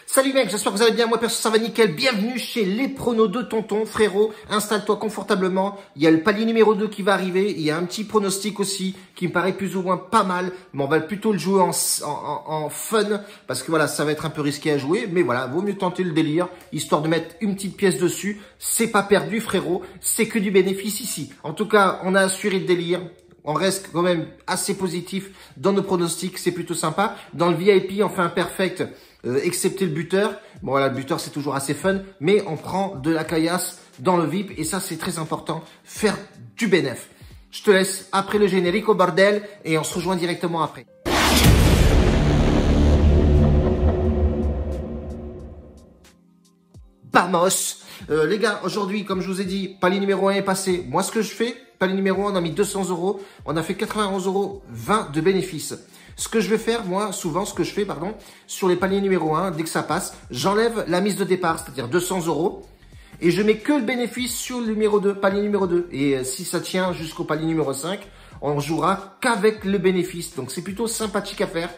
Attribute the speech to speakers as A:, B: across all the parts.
A: Salut mec, j'espère que vous allez bien, moi perso ça va nickel, bienvenue chez les pronos de tonton, frérot, installe-toi confortablement, il y a le palier numéro 2 qui va arriver, il y a un petit pronostic aussi qui me paraît plus ou moins pas mal, mais on va plutôt le jouer en fun, parce que voilà, ça va être un peu risqué à jouer, mais voilà, vaut mieux tenter le délire, histoire de mettre une petite pièce dessus, c'est pas perdu frérot, c'est que du bénéfice ici. En tout cas, on a assuré le délire. On reste quand même assez positif dans nos pronostics, c'est plutôt sympa. Dans le VIP, on fait un perfect, excepté le buteur. Bon voilà, le buteur c'est toujours assez fun, mais on prend de la caillasse dans le VIP et ça c'est très important, faire du bénéf. Je te laisse après le générique au bordel et on se rejoint directement après. Vamos. Les gars, aujourd'hui, comme je vous ai dit, palier numéro 1 est passé. Moi, ce que je fais, palier numéro 1, on a mis 200 €. On a fait 91 € 20 de bénéfices. Ce que je vais faire, moi, souvent, sur les paliers numéro 1, dès que ça passe, j'enlève la mise de départ, c'est-à-dire 200 €. Et je mets que le bénéfice sur le numéro 2, palier numéro 2. Et si ça tient jusqu'au palier numéro 5, on jouera qu'avec le bénéfice. Donc, c'est plutôt sympathique à faire.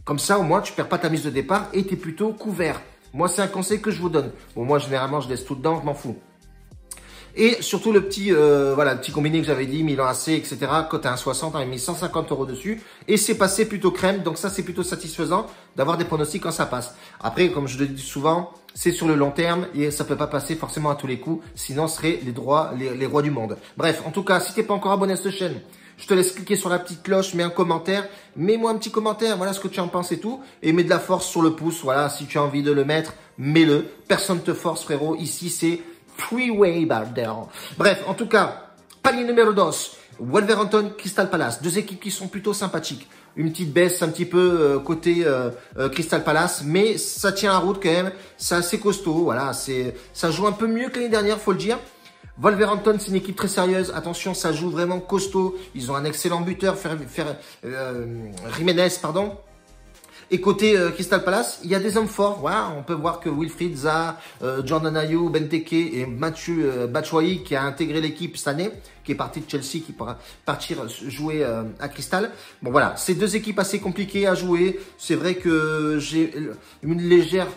A: Comme ça, au moins, tu perds pas ta mise de départ et tu es plutôt couvert. Moi, c'est un conseil que je vous donne. Bon, moi, généralement, je laisse tout dedans, je m'en fous. Et surtout, le petit combiné que j'avais dit, Milan AC, etc. Cote à 1,60, on a mis 150 € dessus. Et c'est passé plutôt crème. Donc ça, c'est plutôt satisfaisant d'avoir des pronostics quand ça passe. Après, comme je le dis souvent, c'est sur le long terme et ça peut pas passer forcément à tous les coups. Sinon, ce seraient les rois du monde. Bref, en tout cas, si t'es pas encore abonné à cette chaîne, je te laisse cliquer sur la petite cloche, mets un commentaire, mets-moi un petit commentaire, voilà ce que tu en penses et tout. Et mets de la force sur le pouce, voilà, si tu as envie de le mettre, mets-le. Personne ne te force, frérot. Ici, c'est freeway, bordel. Bref, en tout cas, palier numéro 2, Wolverhampton, Crystal Palace. Deux équipes qui sont plutôt sympathiques. Une petite baisse un petit peu côté Crystal Palace, mais ça tient la route quand même. C'est assez costaud, voilà. Ça joue un peu mieux que l'année dernière, faut le dire. Wolverhampton, c'est une équipe très sérieuse. Attention, ça joue vraiment costaud. Ils ont un excellent buteur, Jiménez, pardon. Et côté Crystal Palace, il y a des hommes forts. Voilà, on peut voir que Wilfried Zaha, Jordan Ayew, Benteke et Mathieu Batshuayi qui a intégré l'équipe cette année, qui est parti de Chelsea, qui pourra partir jouer à Crystal. Bon voilà, c'est deux équipes assez compliquées à jouer. C'est vrai que j'ai une légère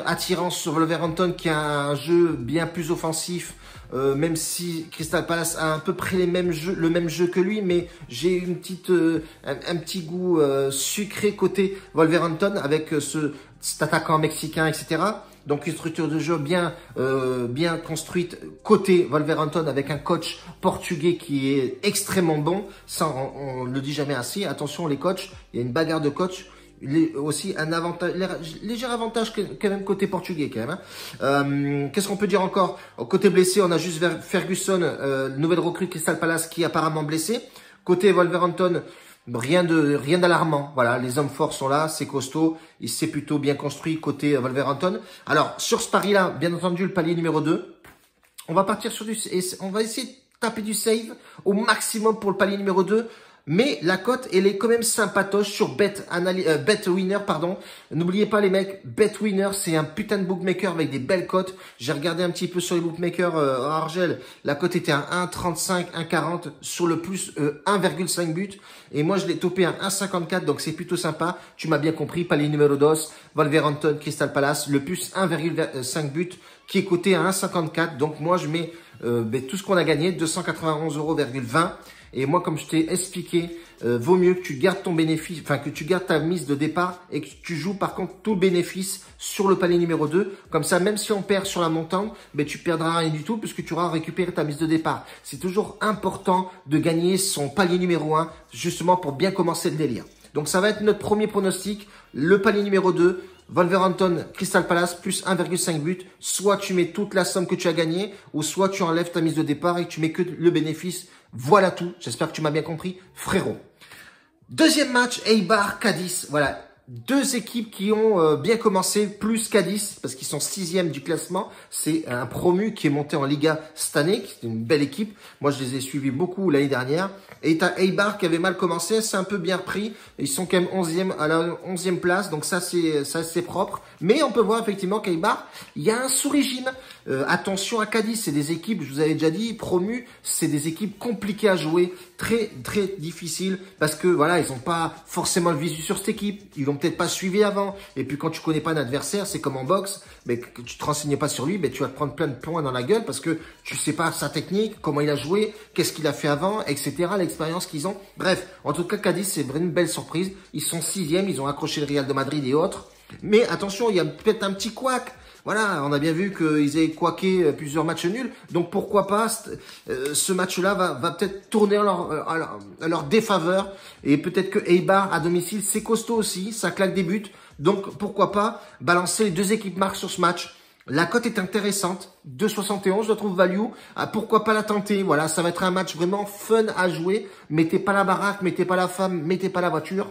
A: attirance sur Wolverhampton qui a un jeu bien plus offensif. Même si Crystal Palace a à peu près le même jeu que lui, mais j'ai un petit goût sucré côté Wolverhampton avec cet attaquant mexicain, etc. Donc une structure de jeu bien construite côté Wolverhampton avec un coach portugais qui est extrêmement bon. Ça, on ne le dit jamais assez. Attention les coachs, il y a une bagarre de coach. Aussi un avantage, léger avantage quand même côté portugais quand même. Qu'est-ce qu'on peut dire encore? Côté blessé, on a juste Ferguson, nouvelle recrue de Crystal Palace qui est apparemment blessé. Côté Wolverhampton, rien d'alarmant. Voilà, les hommes forts sont là, c'est costaud, et c'est plutôt bien construit côté Wolverhampton. Alors sur ce pari-là, bien entendu le palier numéro 2, on va partir on va essayer de taper du save au maximum pour le palier numéro 2. Mais la cote, elle est quand même sympatoche sur BetWinner, pardon. N'oubliez pas les mecs, BetWinner, c'est un putain de bookmaker avec des belles cotes. J'ai regardé un petit peu sur les bookmakers à Argel. La cote était à 1,35, 1,40 sur le plus 1,5 but. Et moi, je l'ai topé à 1,54, donc c'est plutôt sympa. Tu m'as bien compris, palier numéro 2, Wolverhampton, Crystal Palace, le plus 1,5 but qui est coté à 1,54. Donc moi, je mets tout ce qu'on a gagné, 291,20 €. Et moi, comme je t'ai expliqué, vaut mieux que tu gardes ton bénéfice, enfin que tu gardes ta mise de départ et que tu joues par contre tout le bénéfice sur le palier numéro 2. Comme ça, même si on perd sur la montante, ben, tu perdras rien du tout puisque tu auras récupéré ta mise de départ. C'est toujours important de gagner son palier numéro 1 justement pour bien commencer le délire. Donc ça va être notre premier pronostic, le palier numéro 2. Wolverhampton, Crystal Palace, plus 1,5 but. Soit tu mets toute la somme que tu as gagnée, ou soit tu enlèves ta mise de départ et tu mets que le bénéfice. Voilà tout. J'espère que tu m'as bien compris, frérot. Deuxième match, Eibar, Cadiz. Voilà. Deux équipes qui ont bien commencé, plus Cadiz, parce qu'ils sont 6e du classement. C'est un promu qui est monté en Liga cette année, qui est une belle équipe. Moi, je les ai suivis beaucoup l'année dernière. Et t'as Eibar qui avait mal commencé, c'est un peu bien repris. Ils sont quand même 11e à la 11e place, donc ça c'est propre. Mais on peut voir effectivement qu'Eibar, il y a un sous-régime. Attention à Cadiz, c'est des équipes, je vous avais déjà dit, promus, c'est des équipes compliquées à jouer, très difficiles, parce que voilà, ils n'ont pas forcément le visu sur cette équipe. Ils n'ont peut-être pas suivi avant. Et puis quand tu connais pas un adversaire, c'est comme en boxe, mais que tu te renseignais pas sur lui, ben tu vas te prendre plein de points dans la gueule parce que tu sais pas sa technique, comment il a joué, qu'est-ce qu'il a fait avant, etc. L'expérience qu'ils ont. Bref, en tout cas, Cadiz, c'est vraiment une belle surprise. Ils sont 6e, ils ont accroché le Real de Madrid et autres. Mais attention, il y a peut-être un petit couac. Voilà, on a bien vu qu'ils avaient couaqué plusieurs matchs nuls. Donc pourquoi pas, ce match-là va peut-être tourner à leur défaveur. Et peut-être que Eibar à domicile, c'est costaud aussi, ça claque des buts. Donc pourquoi pas balancer les deux équipes marques sur ce match. La cote est intéressante, 2,71, je la trouve value. Ah, pourquoi pas la tenter? Voilà, ça va être un match vraiment fun à jouer. Mettez pas la baraque, mettez pas la femme, mettez pas la voiture.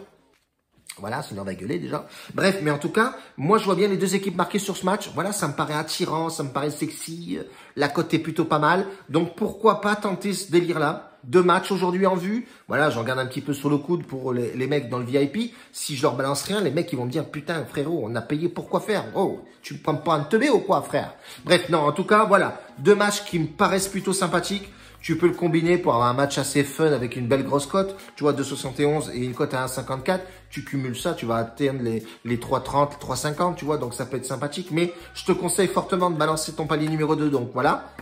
A: Voilà, sinon on va gueuler déjà. Bref, mais en tout cas, moi je vois bien les deux équipes marquées sur ce match. Voilà, ça me paraît attirant, ça me paraît sexy. La cote est plutôt pas mal. Donc pourquoi pas tenter ce délire-là? 2 matchs aujourd'hui en vue. Voilà, j'en garde un petit peu sur le coude pour les mecs dans le VIP. Si je leur balance rien, les mecs ils vont me dire putain frérot, on a payé pour quoi faire? Oh, tu me prends pas un teubé ou quoi frère? Bref, non, en tout cas, voilà. 2 matchs qui me paraissent plutôt sympathiques. Tu peux le combiner pour avoir un match assez fun avec une belle grosse cote. Tu vois, 2,71 et une cote à 1,54. Tu cumules ça, tu vas atteindre les 3,30, 3,50, tu vois. Donc, ça peut être sympathique. Mais je te conseille fortement de balancer ton palier numéro 2. Donc, voilà,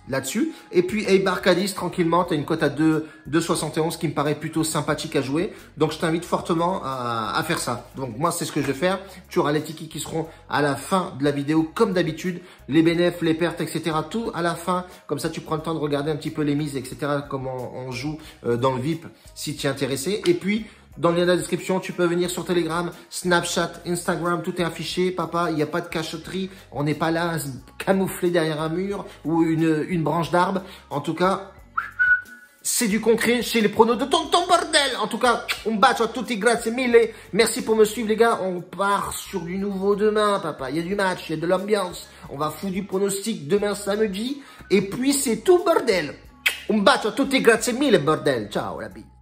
A: là-dessus. Et puis, Eibar Cadiz, tranquillement, tu as une cote à 2,71 qui me paraît plutôt sympathique à jouer. Donc, je t'invite fortement à faire ça. Donc, moi, c'est ce que je vais faire. Tu auras les tickets qui seront à la fin de la vidéo, comme d'habitude. Les bénéfices, les pertes, etc. Tout à la fin. Comme ça, tu prends le temps de regarder un petit peu les mises, etc. Comment on joue dans le VIP, si tu es intéressé. Et puis, dans le lien de la description, tu peux venir sur Telegram, Snapchat, Instagram, tout est affiché. Papa, il n'y a pas de cachotterie. On n'est pas là camouflé derrière un mur ou une branche d'arbre. En tout cas, c'est du concret chez les pronos de Tonton Bordel. En tout cas, un bacio a tutti, grazie mille. Merci pour me suivre les gars. On part sur du nouveau demain, papa. Il y a du match, il y a de l'ambiance. On va foutre du pronostic demain samedi. Et puis c'est tout bordel. Un bacio a tutti, grazie mille, bordel. Ciao la bite.